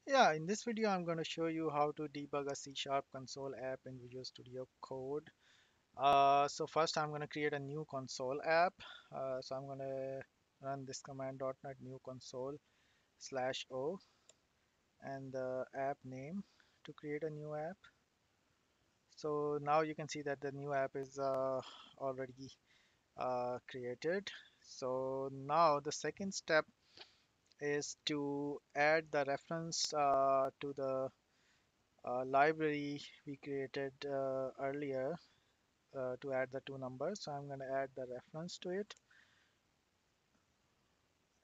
Yeah, in this video, I'm going to show you how to debug a C# console app in Visual Studio Code. So first, I'm going to create a new console app. So I'm going to run this command .NET new console /o and the app name to create a new app. So now you can see that the new app is already created. So now the second step is to add the reference to the library we created earlier to add the two numbers. So I'm going to add the reference to it.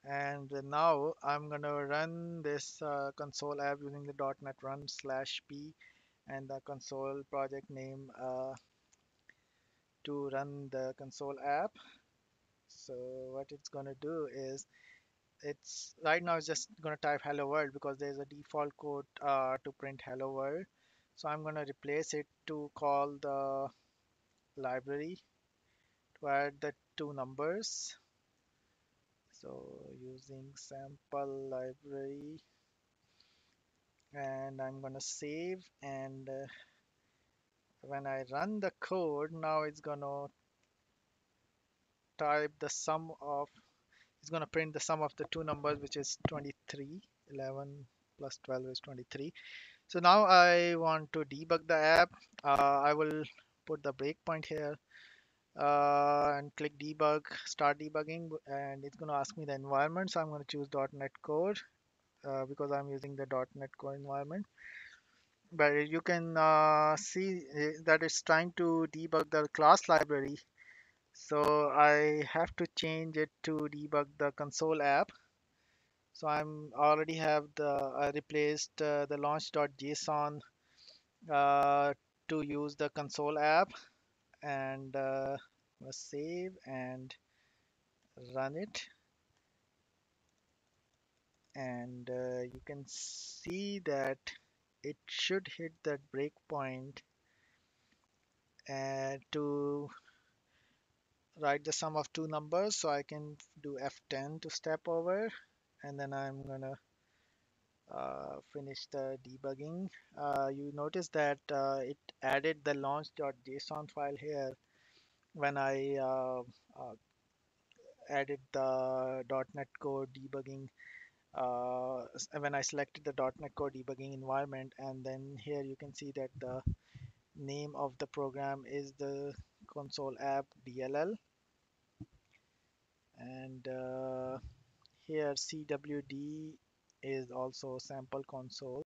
And now I'm going to run this console app using the .NET run /p and the console project name to run the console app. So what it's going to do is it's right now it's just going to type hello world because there's a default code to print hello world. So I'm going to replace it to call the library to add the two numbers. So using sample library, and I'm gonna save, and when I run the code now it's gonna type the sum of it's gonna print the sum of the two numbers, which is 23. 11 plus 12 is 23. So now I want to debug the app. I will put the breakpoint here and click debug, start debugging, and it's going to ask me the environment. So I'm going to choose .NET Core because I'm using the .NET Core environment. But you can see that it's trying to debug the class library. So I have to change it to debug the console app. So I'm already have the I replaced the launch.json to use the console app, and save and run it. And you can see that it should hit that breakpoint to write the sum of two numbers. So I can do F10 to step over, and then I'm gonna finish the debugging. You notice that it added the launch.json file here when I added the .NET Core debugging when I selected the .NET Core debugging environment, and then here you can see that the name of the program is the console app DLL, and here CWD is also sample console.